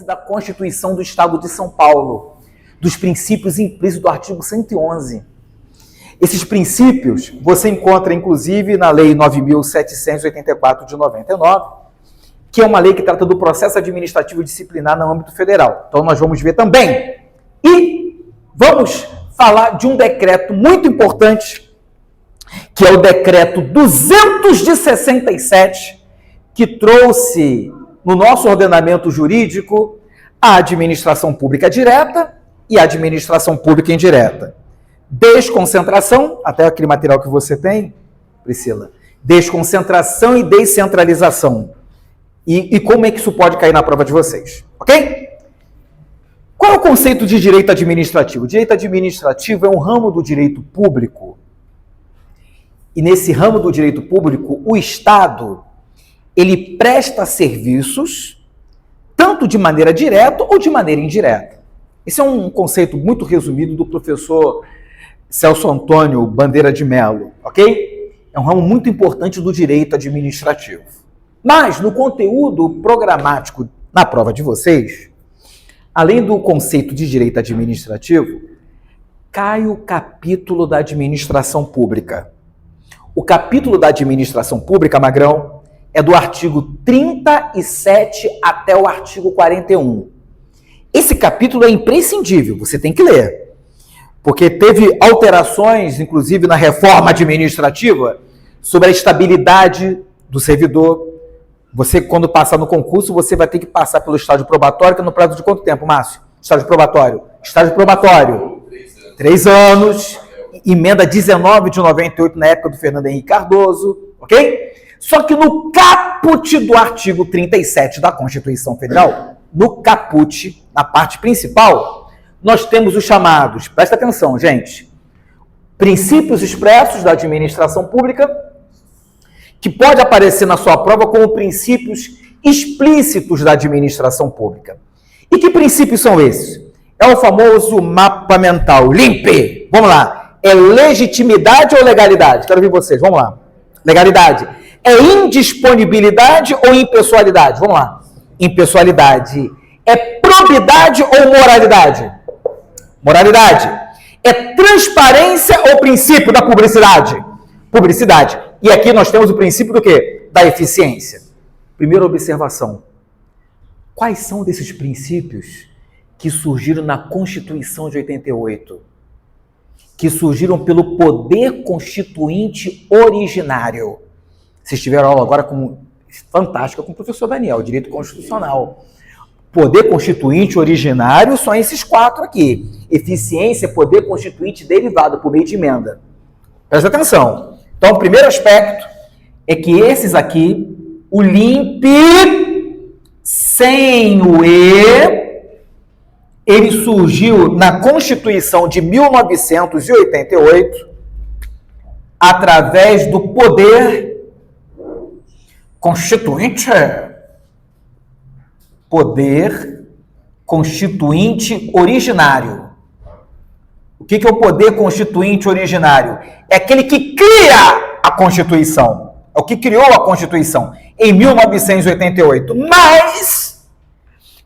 111 da Constituição do Estado de São Paulo, dos princípios implícitos do artigo 111. Esses princípios você encontra, inclusive, na Lei 9.784 de 99, que é uma lei que trata do processo administrativo disciplinar no âmbito federal. Então, nós vamos ver também. E vamos falar de um decreto muito importante, que é o decreto 200 de 67, que trouxe no nosso ordenamento jurídico a administração pública direta e a administração pública indireta. Desconcentração, até aquele material que você tem, Priscila, desconcentração e descentralização. E como é que isso pode cair na prova de vocês, ok? Qual é o conceito de direito administrativo? O direito administrativo é um ramo do direito público. E nesse ramo do direito público, o Estado, ele presta serviços, tanto de maneira direta ou de maneira indireta. Esse é um conceito muito resumido do professor Celso Antônio Bandeira de Mello, ok? É um ramo muito importante do direito administrativo. Mas, no conteúdo programático na prova de vocês, além do conceito de direito administrativo, cai o capítulo da administração pública. O capítulo da administração pública, Magrão, é do artigo 37 até o artigo 41. Esse capítulo é imprescindível, você tem que ler. Porque teve alterações, inclusive na reforma administrativa, sobre a estabilidade do servidor. Você, quando passar no concurso, você vai ter que passar pelo estágio probatório, que é no prazo de quanto tempo, Márcio? Estágio probatório. Estágio probatório. 3 anos. Emenda 19 de 98, na época do Fernando Henrique Cardoso. Ok? Só que no caput do artigo 37 da Constituição Federal, no caput, na parte principal, nós temos os chamados, presta atenção, gente, princípios expressos da administração pública, que pode aparecer na sua prova como princípios explícitos da administração pública. E que princípios são esses? É o famoso mapa mental, LIMP. Vamos lá. É legitimidade ou legalidade? Quero ouvir vocês, vamos lá. Legalidade. É indisponibilidade ou impessoalidade? Vamos lá. Impessoalidade. É probidade ou moralidade? Moralidade. É transparência ou princípio da publicidade? Publicidade. E aqui nós temos o princípio do quê? Da eficiência. Primeira observação. Quais são desses princípios que surgiram na Constituição de 88? Que surgiram pelo poder constituinte originário. Vocês tiveram aula agora fantástica com o professor Daniel, direito constitucional. Poder constituinte originário são esses 4 aqui. Eficiência, poder constituinte derivado por meio de emenda. Presta atenção. Então, o primeiro aspecto é que esses aqui, o LIMP, sem o E, ele surgiu na Constituição de 1988, através do poder constituinte. Poder constituinte originário. O que é o poder constituinte originário? É aquele que cria a Constituição. É o que criou a Constituição em 1988. Mas,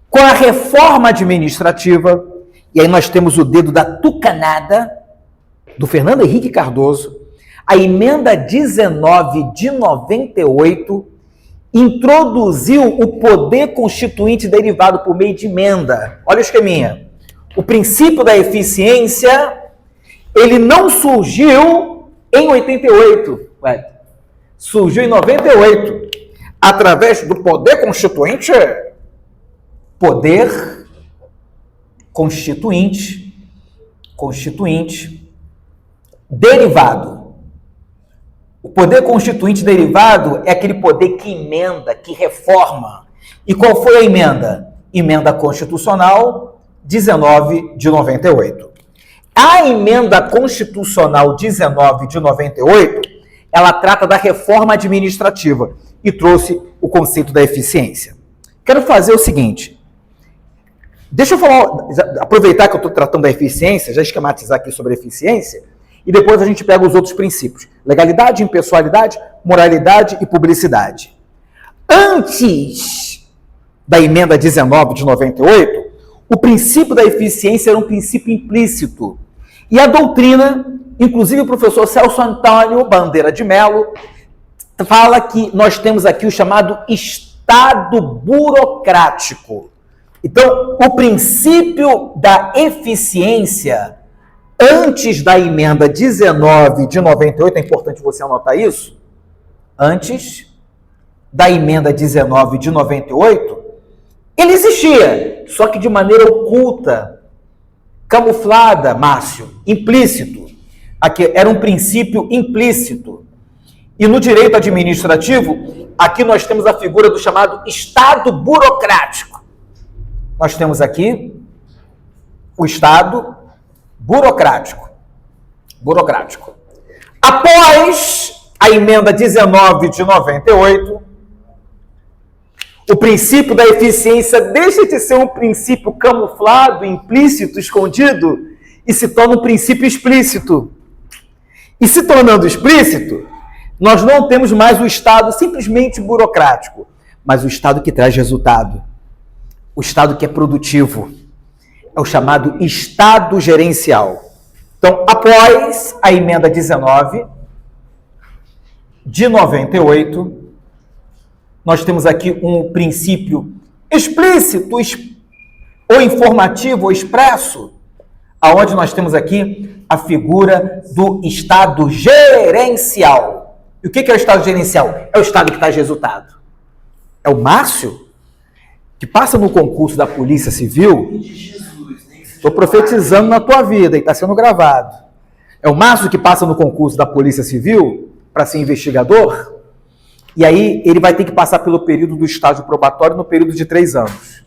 com a reforma administrativa, e aí nós temos o dedo da tucanada do Fernando Henrique Cardoso, a emenda 19 de 98 introduziu o poder constituinte derivado por meio de emenda. Olha o esqueminha. O princípio da eficiência, ele não surgiu em 88, surgiu em 98, através do poder constituinte, derivado. O poder constituinte derivado é aquele poder que emenda, que reforma. E qual foi a emenda? Emenda constitucional 19 de 98. A emenda constitucional 19 de 98, ela trata da reforma administrativa e trouxe o conceito da eficiência. Quero fazer o seguinte, deixa eu aproveitar que eu estou tratando da eficiência, já esquematizar aqui sobre a eficiência, e depois a gente pega os outros princípios. Legalidade, impessoalidade, moralidade e publicidade. Antes da emenda 19 de 98, o princípio da eficiência era um princípio implícito. E a doutrina, inclusive o professor Celso Antônio Bandeira de Mello, fala que nós temos aqui o chamado Estado burocrático. Então, o princípio da eficiência, antes da emenda 19 de 98, é importante você anotar isso, antes da emenda 19 de 98, ele existia, só que de maneira oculta, camuflada, Márcio, implícito. Aqui era um princípio implícito. E no direito administrativo, aqui nós temos a figura do chamado Estado burocrático. Nós temos aqui o Estado burocrático. Após a emenda 19 de 98, o princípio da eficiência deixa de ser um princípio camuflado, implícito, escondido, e se torna um princípio explícito. E se tornando explícito, nós não temos mais o Estado simplesmente burocrático, mas o Estado que traz resultado, o Estado que é produtivo. É o chamado Estado gerencial. Então, após a emenda 19 de 98, nós temos aqui um princípio explícito, ou informativo, ou expresso, aonde nós temos aqui a figura do Estado gerencial. E o que é o Estado gerencial? É o Estado que traz resultado. É o Márcio, que passa no concurso da Polícia Civil. Estou profetizando na tua vida e está sendo gravado. É o Márcio que passa no concurso da Polícia Civil para ser investigador. E aí ele vai ter que passar pelo período do estágio probatório no período de 3 anos.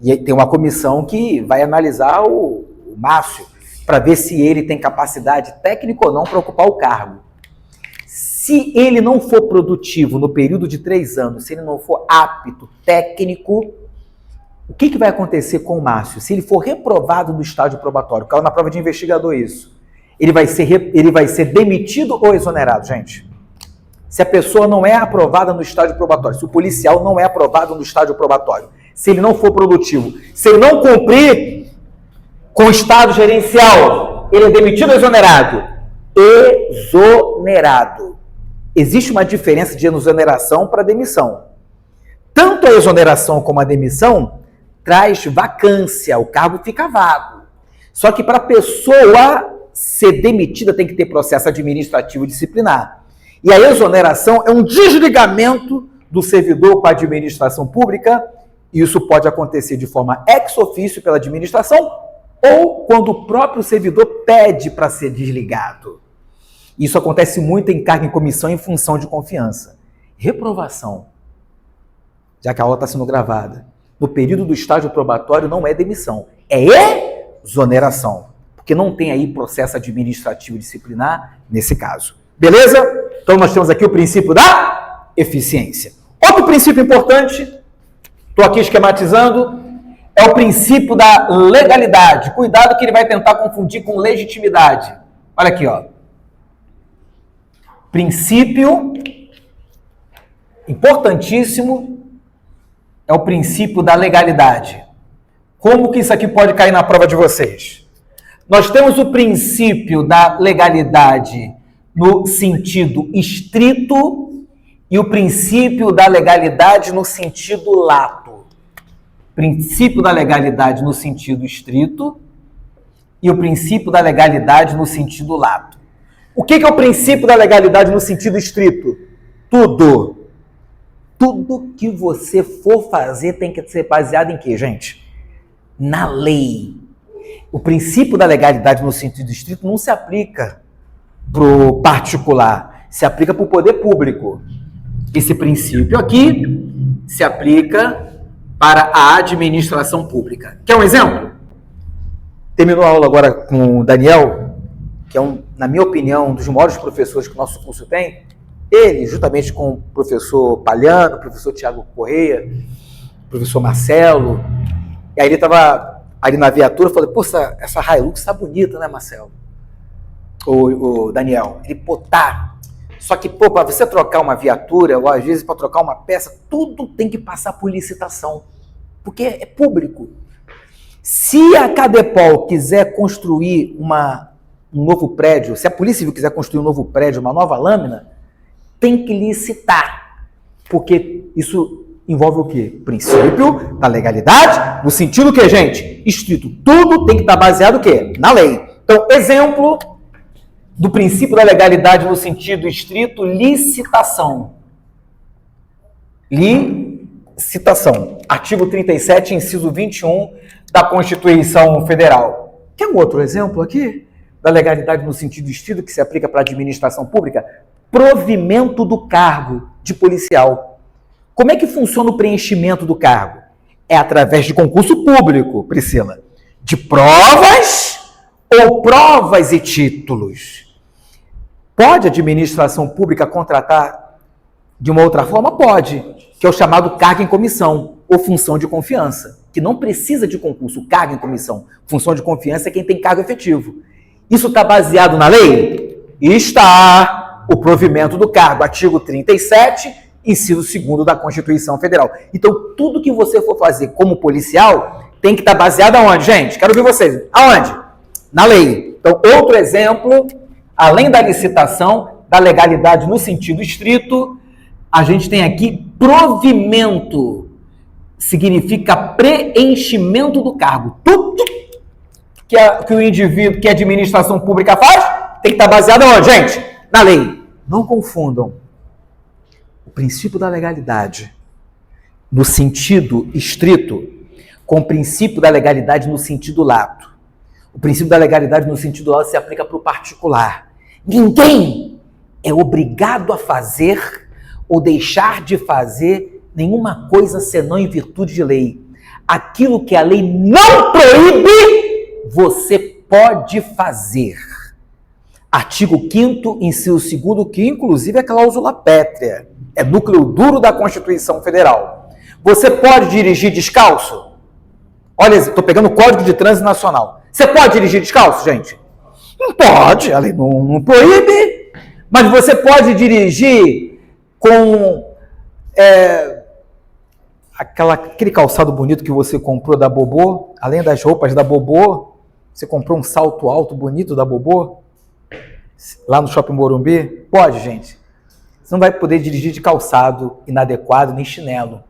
E aí tem uma comissão que vai analisar o Márcio para ver se ele tem capacidade técnica ou não para ocupar o cargo. Se ele não for produtivo no período de 3 anos, se ele não for apto, técnico, o que vai acontecer com o Márcio? Se ele for reprovado no estágio probatório, caiu na prova de investigador isso, ele vai ser demitido ou exonerado, gente? Se a pessoa não é aprovada no estágio probatório, se o policial não é aprovado no estágio probatório, se ele não for produtivo, se ele não cumprir com o estado gerencial, ele é demitido ou exonerado? Exonerado. Existe uma diferença de exoneração para demissão. Tanto a exoneração como a demissão traz vacância, o cargo fica vago. Só que para a pessoa ser demitida tem que ter processo administrativo disciplinar. E a exoneração é um desligamento do servidor para a administração pública, e isso pode acontecer de forma ex officio pela administração, ou quando o próprio servidor pede para ser desligado. Isso acontece muito em cargo em comissão em função de confiança. Reprovação, já que a aula está sendo gravada, no período do estágio probatório não é demissão, é exoneração, porque não tem aí processo administrativo disciplinar nesse caso. Beleza? Então nós temos aqui o princípio da eficiência. Outro princípio importante, estou aqui esquematizando, é o princípio da legalidade. Cuidado que ele vai tentar confundir com legitimidade. Olha aqui, ó. Princípio importantíssimo é o princípio da legalidade. Como que isso aqui pode cair na prova de vocês? Nós temos o princípio da legalidade no sentido estrito e o princípio da legalidade no sentido lato. Princípio da legalidade no sentido estrito e o princípio da legalidade no sentido lato. O que é o princípio da legalidade no sentido estrito? Tudo. Tudo que você for fazer tem que ser baseado em quê, gente? Na lei. O princípio da legalidade no sentido estrito não se aplica para o particular, se aplica para o poder público. Esse princípio aqui se aplica para a administração pública. Quer um exemplo? Terminou a aula agora com o Daniel, que é, na minha opinião, um dos maiores professores que o nosso curso tem. Ele, juntamente com o professor Palhano, o professor Tiago Correia, o professor Marcelo, e aí ele estava ali na viatura, falou, pô, essa Hilux está bonita, né, Marcelo? O Daniel, ele, pô, tá. Só que, pô, para você trocar uma viatura, ou às vezes para trocar uma peça, tudo tem que passar por licitação. porque é público. Se a Cadepol quiser construir um novo prédio, se a Polícia Civil quiser construir um novo prédio, uma nova lâmina, tem que licitar, porque isso envolve o quê? Princípio da legalidade, no sentido que, gente, estrito, tudo tem que estar baseado o quê? Na lei. Então, exemplo do princípio da legalidade no sentido estrito, licitação. Licitação. Artigo 37, inciso 21 da Constituição Federal. Quer um outro exemplo aqui? Da legalidade no sentido estrito que se aplica para a administração pública? Provimento do cargo de policial. Como é que funciona o preenchimento do cargo? É através de concurso público, Priscila. De provas ou provas e títulos? Pode a administração pública contratar de uma outra forma? Pode, que é o chamado cargo em comissão ou função de confiança, que não precisa de concurso, cargo em comissão. Função de confiança é quem tem cargo efetivo. Isso está baseado na lei? Está. O provimento do cargo, artigo 37, inciso 2º da Constituição Federal. Então, tudo que você for fazer como policial tem que estar baseado aonde, gente? Quero ouvir vocês. Aonde? Na lei. Então, outro exemplo, além da licitação, da legalidade no sentido estrito, a gente tem aqui provimento. Significa preenchimento do cargo. Tudo que o indivíduo, que a administração pública faz, tem que estar baseado aonde, gente? Na lei. Não confundam o princípio da legalidade no sentido estrito com o princípio da legalidade no sentido lato. O princípio da legalidade no sentido lato se aplica para o particular. Ninguém é obrigado a fazer ou deixar de fazer nenhuma coisa senão em virtude de lei. Aquilo que a lei não proíbe, você pode fazer. Artigo 5º, inciso 2º, que inclusive é cláusula pétrea. É núcleo duro da Constituição Federal. Você pode dirigir descalço? Olha, estou pegando o Código de Trânsito Nacional. Você pode dirigir descalço, gente? Não pode, a lei não proíbe. Mas você pode dirigir com aquele calçado bonito que você comprou da Bobô, além das roupas da Bobô, você comprou um salto alto bonito da Bobô? Lá no Shopping Morumbi? Pode, gente. Você não vai poder dirigir de calçado inadequado, nem chinelo.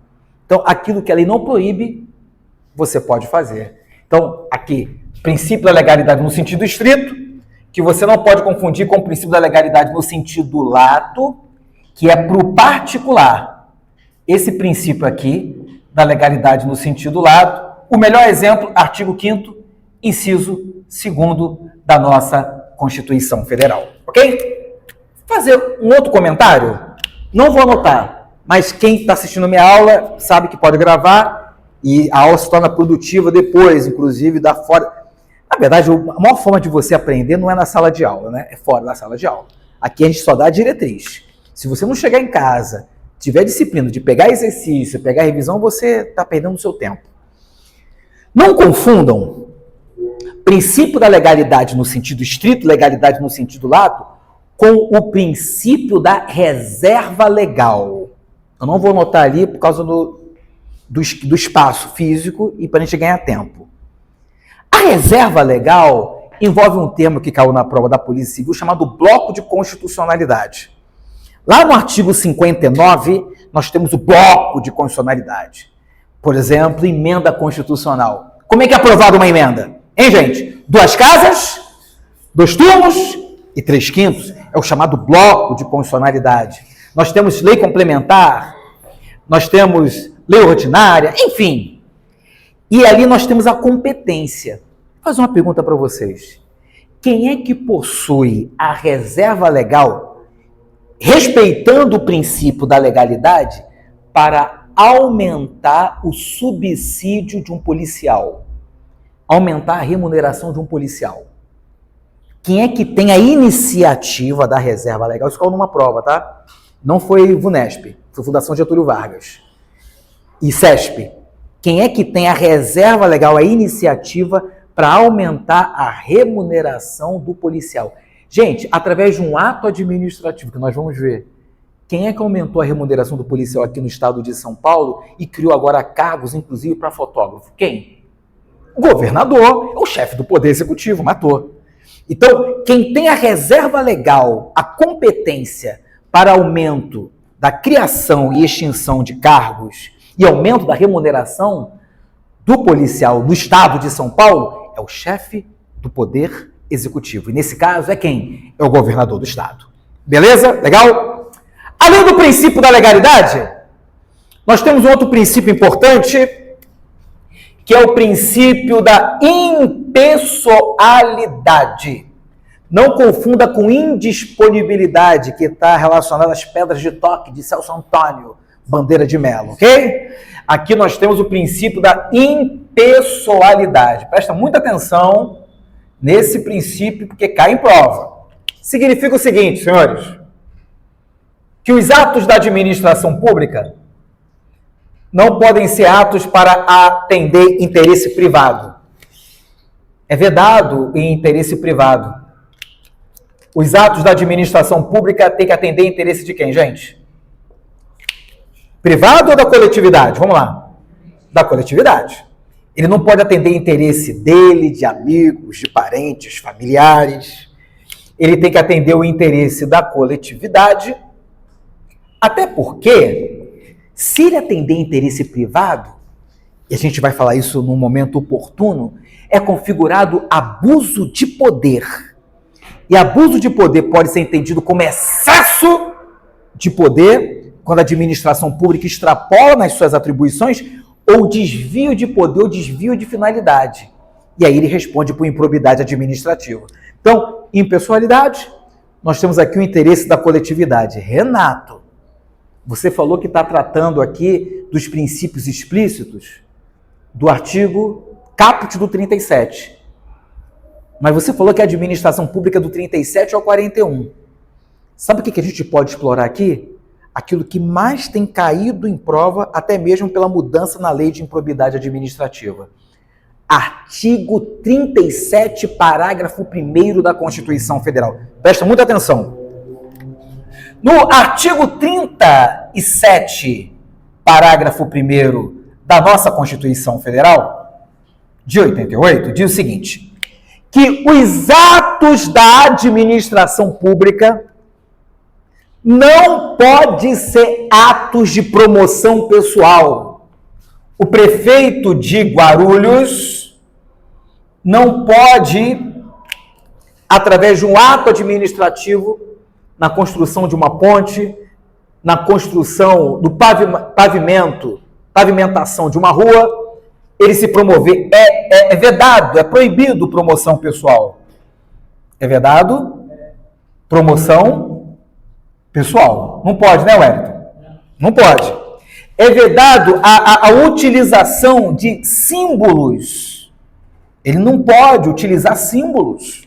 Então, aquilo que a lei não proíbe, você pode fazer. Então, aqui, princípio da legalidade no sentido estrito, que você não pode confundir com o princípio da legalidade no sentido lato, que é para o particular. Esse princípio aqui, da legalidade no sentido lato, o melhor exemplo, artigo 5º, inciso 2º da nossa Constituição Federal, ok? Fazer um outro comentário? Não vou anotar, mas quem está assistindo a minha aula sabe que pode gravar e a aula se torna produtiva depois, inclusive, da fora. Na verdade, a maior forma de você aprender não é na sala de aula, né? É fora da sala de aula. Aqui a gente só dá a diretriz. Se você não chegar em casa, tiver disciplina de pegar exercício, pegar revisão, você está perdendo o seu tempo. Não confundam princípio da legalidade no sentido estrito, legalidade no sentido lato, com o princípio da reserva legal. Eu não vou anotar ali por causa do espaço físico e para a gente ganhar tempo. A reserva legal envolve um termo que caiu na prova da Polícia Civil chamado bloco de constitucionalidade. Lá no artigo 59, nós temos o bloco de constitucionalidade. Por exemplo, emenda constitucional. Como é que é aprovada uma emenda? Hein, gente? 2 casas, 2 turnos e 3/5. É o chamado bloco de constitucionalidade. Nós temos lei complementar, nós temos lei ordinária, enfim. E ali nós temos a competência. Vou fazer uma pergunta para vocês. Quem é que possui a reserva legal, respeitando o princípio da legalidade, para aumentar o subsídio de um policial? Aumentar a remuneração de um policial. Quem é que tem a iniciativa da reserva legal? Isso caiu numa prova, tá? Não foi VUNESP, foi Fundação Getúlio Vargas. E CESP. Quem é que tem a reserva legal, a iniciativa para aumentar a remuneração do policial? Gente, através de um ato administrativo, que nós vamos ver, Quem é que aumentou a remuneração do policial aqui no estado de São Paulo e criou agora cargos, inclusive, para fotógrafo? Quem? O governador, o chefe do Poder Executivo, matou. Então, quem tem a reserva legal, a competência para aumento da criação e extinção de cargos e aumento da remuneração do policial no estado de São Paulo é o chefe do Poder Executivo. E nesse caso é quem? É o governador do estado. Beleza? Legal? Além do princípio da legalidade, nós temos um outro princípio importante, que é o princípio da impessoalidade. Não confunda com indisponibilidade, que está relacionada às pedras de toque de Celso Antônio Bandeira de Mello, ok? Aqui nós temos o princípio da impessoalidade. Presta muita atenção nesse princípio, porque cai em prova. Significa o seguinte, senhores, que os atos da administração pública não podem ser atos para atender interesse privado. É vedado em interesse privado. Os atos da administração pública têm que atender interesse de quem, gente? Privado ou da coletividade? Vamos lá. Da coletividade. Ele não pode atender interesse dele, de amigos, de parentes, familiares. Ele tem que atender o interesse da coletividade. Até porque, se ele atender interesse privado, e a gente vai falar isso num momento oportuno, é configurado abuso de poder. E abuso de poder pode ser entendido como excesso de poder, quando a administração pública extrapola nas suas atribuições, ou desvio de poder ou desvio de finalidade. E aí ele responde por improbidade administrativa. Então, impessoalidade, nós temos aqui o interesse da coletividade. Renato, você falou que está tratando aqui dos princípios explícitos do artigo caput do 37. Mas você falou que a administração pública é do 37 ao 41. Sabe o que a gente pode explorar aqui? Aquilo que mais tem caído em prova, até mesmo pela mudança na lei de improbidade administrativa. Artigo 37, parágrafo 1º da Constituição Federal. Presta muita atenção. No artigo 37, parágrafo 1º da nossa Constituição Federal, de 88, diz o seguinte: que os atos da administração pública não podem ser atos de promoção pessoal. O prefeito de Guarulhos não pode, através de um ato administrativo, na construção de uma ponte, na construção do pavimentação de uma rua, ele se promover. É vedado, é proibido promoção pessoal. É vedado promoção pessoal. Não pode, né, Wellington? Não pode. É vedado a utilização de símbolos. Ele não pode utilizar símbolos.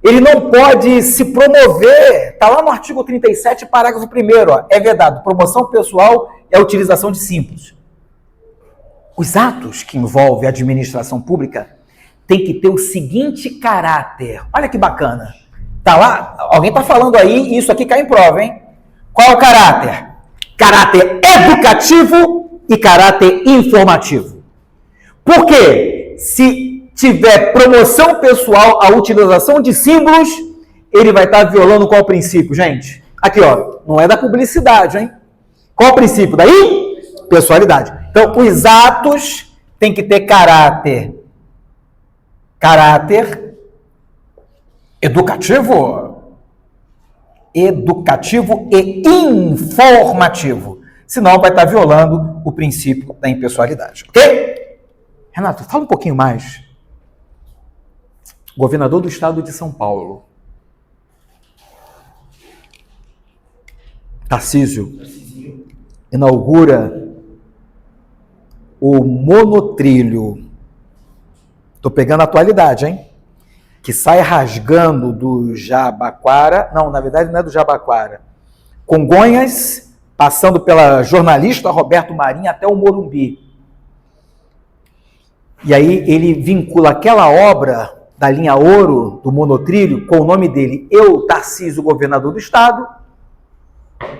Ele não pode se promover. Está lá no artigo 37, parágrafo 1º. Ó, é vedado promoção pessoal e a utilização de símbolos. Os atos que envolvem a administração pública têm que ter o seguinte caráter. Olha que bacana. Tá lá, alguém está falando aí e isso aqui cai em prova, hein? Qual é o caráter? Caráter educativo e caráter informativo. Por quê? Se tiver promoção pessoal, a utilização de símbolos, ele vai estar violando qual princípio, gente? Aqui, ó, não é da publicidade, hein? Qual o princípio? Da impessoalidade. Então, os atos têm que ter caráter educativo e informativo. Senão vai estar violando o princípio da impessoalidade, ok? Renato, fala um pouquinho mais. Governador do estado de São Paulo, Tarcísio, inaugura o monotrilho. Tô pegando a atualidade, hein? Que sai rasgando do Jabaquara. Não, na verdade não é do Jabaquara. Congonhas, passando pela jornalista Roberto Marinho até o Morumbi. E aí ele vincula aquela obra da linha Ouro, do monotrilho, com o nome dele. Eu, Tarcísio, governador do estado,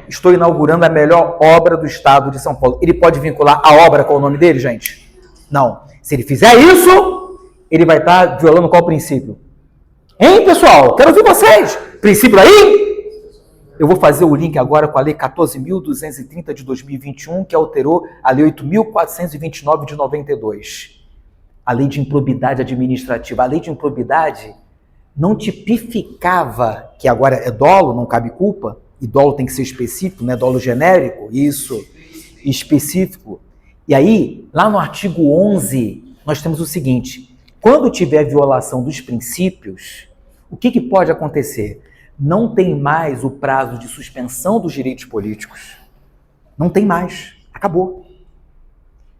Estou inaugurando a melhor obra do estado de São Paulo. Ele pode vincular a obra com o nome dele, gente? Não. Se ele fizer isso, ele vai estar violando qual princípio? Hein, pessoal? Quero ouvir vocês. Princípio aí? Eu vou fazer o link agora com a Lei 14.230 de 2021, que alterou a Lei 8.429 de 92. A Lei de Improbidade Administrativa. A Lei de Improbidade não tipificava, que agora é dolo, não cabe culpa, e dolo tem que ser específico, não é dolo genérico, isso, específico. E aí, lá no artigo 11, nós temos o seguinte: quando tiver violação dos princípios, o que pode acontecer? Não tem mais o prazo de suspensão dos direitos políticos. Não tem mais. Acabou.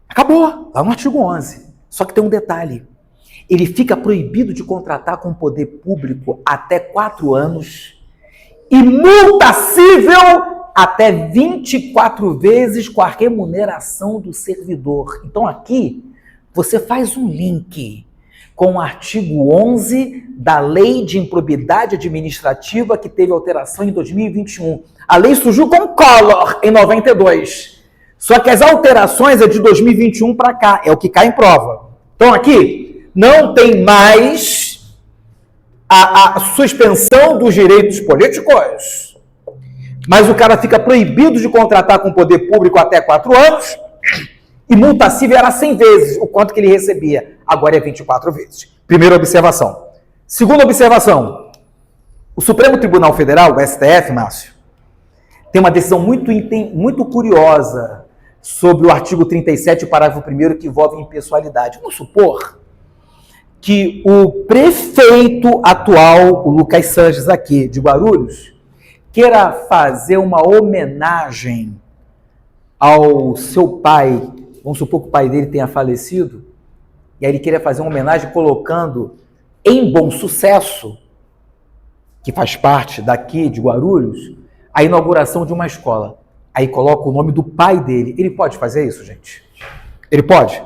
Acabou, lá no artigo 11. Só que tem um detalhe. Ele fica proibido de contratar com o poder público até 4 anos e multa cível até 24 vezes com a remuneração do servidor. Então aqui você faz um link com o artigo 11 da Lei de Improbidade Administrativa que teve alteração em 2021. A lei surgiu com Collor em 92. Só que as alterações é de 2021 para cá, é o que cai em prova. Então aqui não tem mais a suspensão dos direitos políticos, mas o cara fica proibido de contratar com o poder público até 4 anos e multa cível era 100 vezes o quanto que ele recebia. Agora é 24 vezes. Primeira observação. Segunda observação. O Supremo Tribunal Federal, o STF, Márcio, tem uma decisão muito curiosa sobre o artigo 37, parágrafo 1º, que envolve impessoalidade. Vamos supor que o prefeito atual, o Lucas Sanches aqui, de Guarulhos, queira fazer uma homenagem ao seu pai. Vamos supor que o pai dele tenha falecido, e aí ele queria fazer uma homenagem colocando em Bom Sucesso, que faz parte daqui de Guarulhos, a inauguração de uma escola. Aí coloca o nome do pai dele. Ele pode fazer isso, gente? Ele pode?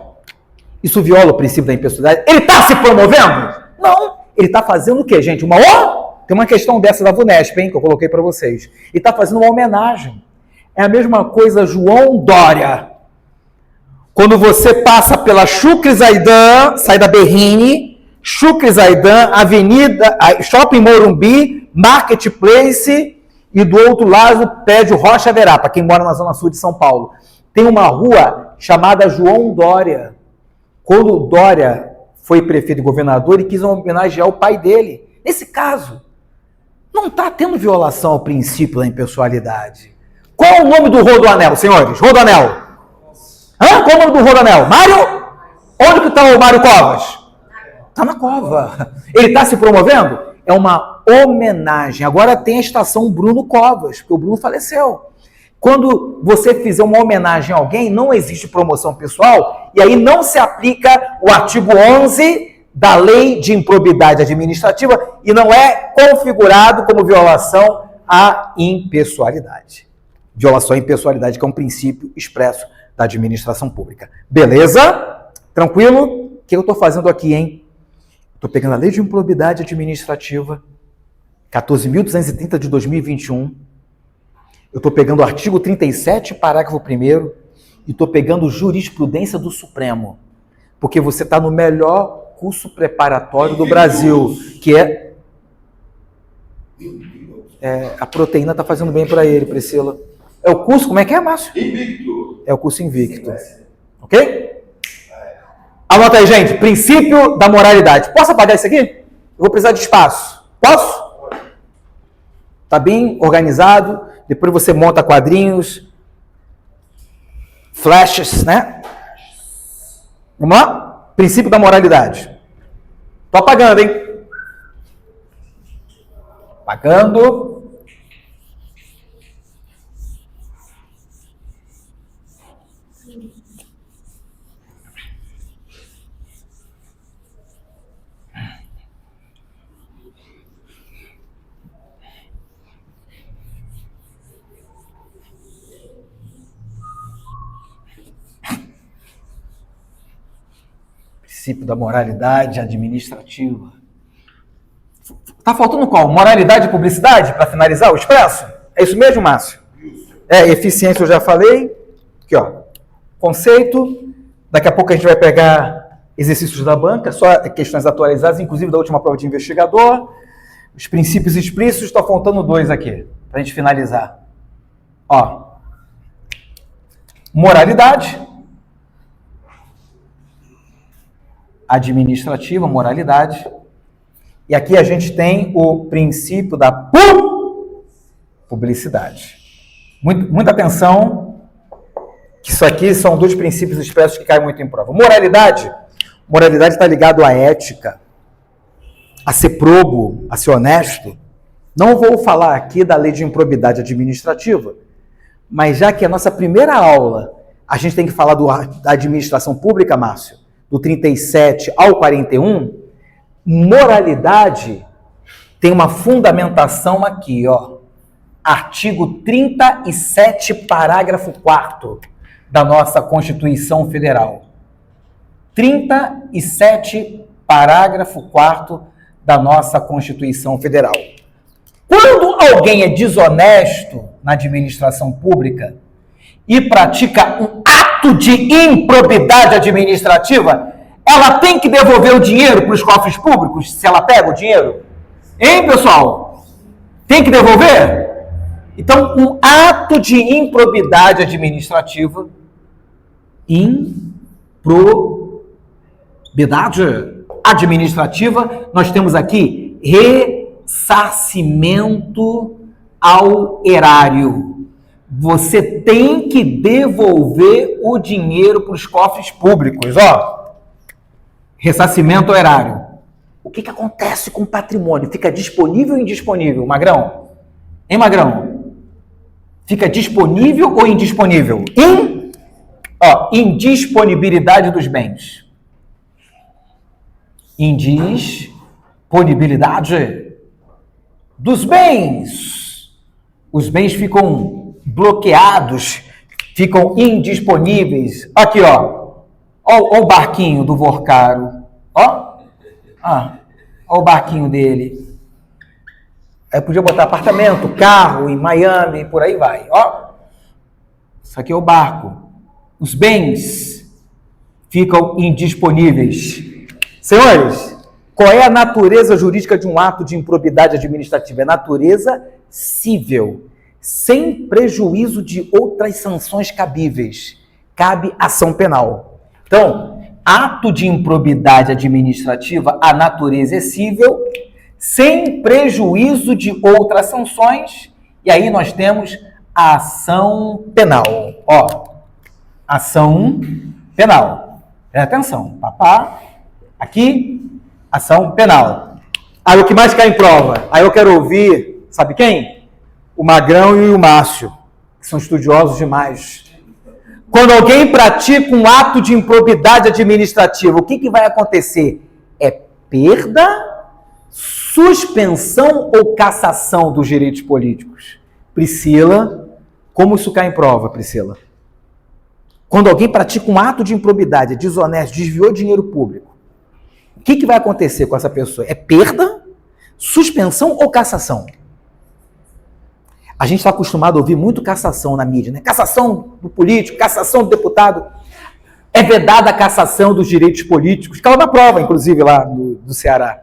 Isso viola o princípio da impessoalidade? Ele está se promovendo? Não. Ele está fazendo o quê, gente? Tem uma questão dessa da VUNESP, hein, que eu coloquei para vocês. Ele está fazendo uma homenagem. É a mesma coisa João Dória. Quando você passa pela Chucre Zaidan, sai da Berrini, Chucre Zaidan, Avenida, Shopping Morumbi, Marketplace, e do outro lado, prédio Rocha Verá, para quem mora na zona sul de São Paulo. Tem uma rua chamada João Dória. Quando o Dória foi prefeito e governador, ele quis homenagear o pai dele. Nesse caso, não está tendo violação ao princípio da impessoalidade. Qual é o nome do Rodoanel, senhores? Rodoanel. Qual é o nome do Rodoanel? Mário? Onde que está o Mário Covas? Está na cova. Ele está se promovendo? É uma homenagem. Agora tem a estação Bruno Covas, porque o Bruno faleceu. Quando você fizer uma homenagem a alguém, não existe promoção pessoal, e aí não se aplica o artigo 11 da Lei de Improbidade Administrativa e não é configurado como violação à impessoalidade. Violação à impessoalidade, que é um princípio expresso da administração pública. Beleza? Tranquilo? O que eu estou fazendo aqui, hein? Estou pegando a Lei de Improbidade Administrativa, 14.230 de 2021. Eu estou pegando o artigo 37, parágrafo 1º, e estou pegando jurisprudência do Supremo. Porque você está no melhor curso preparatório do Brasil, que é a proteína está fazendo bem para ele, Priscila. É o curso, como é que é, Márcio? Invicto. É o curso Invicto. Ok? Anota aí, gente. Princípio da moralidade. Posso apagar isso aqui? Eu vou precisar de espaço. Posso? Tá bem organizado. Depois você monta quadrinhos, flashes, né? Vamos lá? Princípio da moralidade. Tô apagando, hein? Apagando. Princípio da moralidade administrativa. Tá faltando qual? Moralidade e publicidade para finalizar o expresso? É isso mesmo, Márcio? Eficiência eu já falei. Aqui, ó. Conceito. Daqui a pouco a gente vai pegar exercícios da banca, só questões atualizadas, inclusive da última prova de investigador. Os princípios explícitos, está faltando 2 aqui, para a gente finalizar. Ó. Moralidade. Administrativa, moralidade. E aqui a gente tem o princípio da publicidade. Muita atenção, que isso aqui são 2 princípios expressos que caem muito em prova. Moralidade está ligado à ética, a ser probo, a ser honesto. Não vou falar aqui da lei de improbidade administrativa, mas já que é a nossa primeira aula, a gente tem que falar da administração pública, Márcio, do 37 ao 41, moralidade tem uma fundamentação aqui, ó. Artigo 37, parágrafo 4º da nossa Constituição Federal. 37, parágrafo 4º da nossa Constituição Federal. Quando alguém é desonesto na administração pública e pratica um ato de improbidade administrativa, ela tem que devolver o dinheiro para os cofres públicos, se ela pega o dinheiro? Hein, pessoal? Tem que devolver? Então, um ato de improbidade administrativa, nós temos aqui ressarcimento ao erário. Você tem que devolver o dinheiro para os cofres públicos, ó. Ressarcimento ao erário. O que acontece com o patrimônio? Fica disponível ou indisponível, Magrão? Hein, Magrão? Fica disponível ou indisponível? Indisponibilidade dos bens. Indisponibilidade dos bens. Os bens ficam bloqueados, ficam indisponíveis. Aqui, ó. Ó o barquinho do Vorcaro. Ó o barquinho dele. Aí podia botar apartamento, carro em Miami, por aí vai. Ó. Isso aqui é o barco. Os bens ficam indisponíveis. Senhores, qual é a natureza jurídica de um ato de improbidade administrativa? É natureza cível, sem prejuízo de outras sanções cabíveis. Cabe ação penal. Então, ato de improbidade administrativa, a natureza é cível, sem prejuízo de outras sanções, e aí nós temos a ação penal. Ó, ação penal. Presta atenção, papá, aqui, ação penal. Aí o que mais cai em prova? Aí eu quero ouvir, sabe quem? O Magrão e o Márcio, que são estudiosos demais. Quando alguém pratica um ato de improbidade administrativa, o que vai acontecer? É perda, suspensão ou cassação dos direitos políticos? Priscila, como isso cai em prova, Priscila? Quando alguém pratica um ato de improbidade, é desonesto, desviou dinheiro público, o que vai acontecer com essa pessoa? É perda, suspensão ou cassação? A gente está acostumado a ouvir muito cassação na mídia, né? Cassação do político, cassação do deputado. É vedada a cassação dos direitos políticos. Caiu na prova, inclusive, lá do Ceará.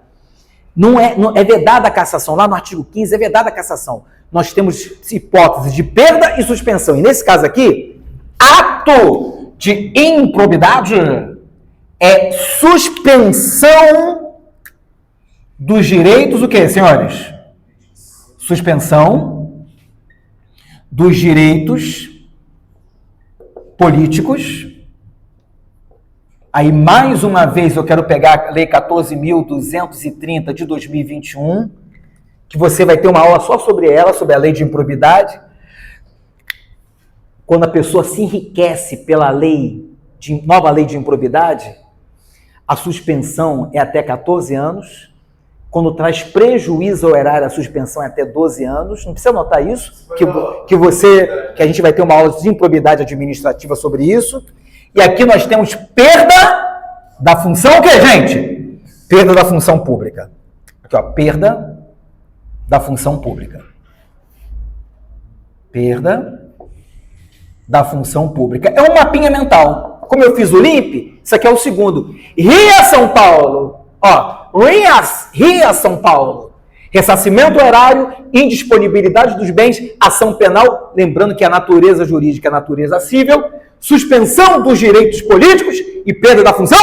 Não é vedada a cassação. Lá no artigo 15 é vedada a cassação. Nós temos hipótese de perda e suspensão. E nesse caso aqui, ato de improbidade é suspensão dos direitos, o quê, senhores? Suspensão dos direitos políticos. Aí, mais uma vez, eu quero pegar a Lei 14.230 de 2021, que você vai ter uma aula só sobre ela, sobre a lei de improbidade. Quando a pessoa se enriquece pela nova lei de improbidade, a suspensão é até 14 anos. Quando traz prejuízo ao erário, a suspensão é até 12 anos. Não precisa anotar isso, que a gente vai ter uma aula de improbidade administrativa sobre isso. E aqui nós temos perda da função, o que, gente? Perda da função pública. Aqui, ó, perda da função pública. Perda da função pública. É um mapinha mental. Como eu fiz o LIMP, isso aqui é o segundo. Ria São Paulo. Ó, Ria São Paulo. Ressarcimento erário, indisponibilidade dos bens, ação penal, lembrando que a natureza jurídica é a natureza civil, suspensão dos direitos políticos e perda da função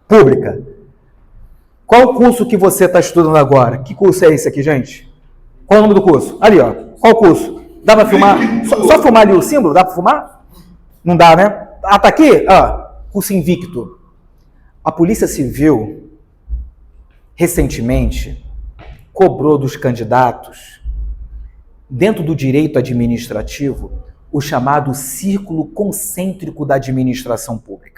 pública. Qual o curso que você está estudando agora? Que curso é esse aqui, gente? Qual o nome do curso? Ali, ó. Qual o curso? Dá para filmar? Só filmar ali o símbolo? Dá para filmar? Não dá, né? Ah, tá aqui? Curso invicto. A Polícia Civil, recentemente, cobrou dos candidatos, dentro do direito administrativo, o chamado círculo concêntrico da administração pública.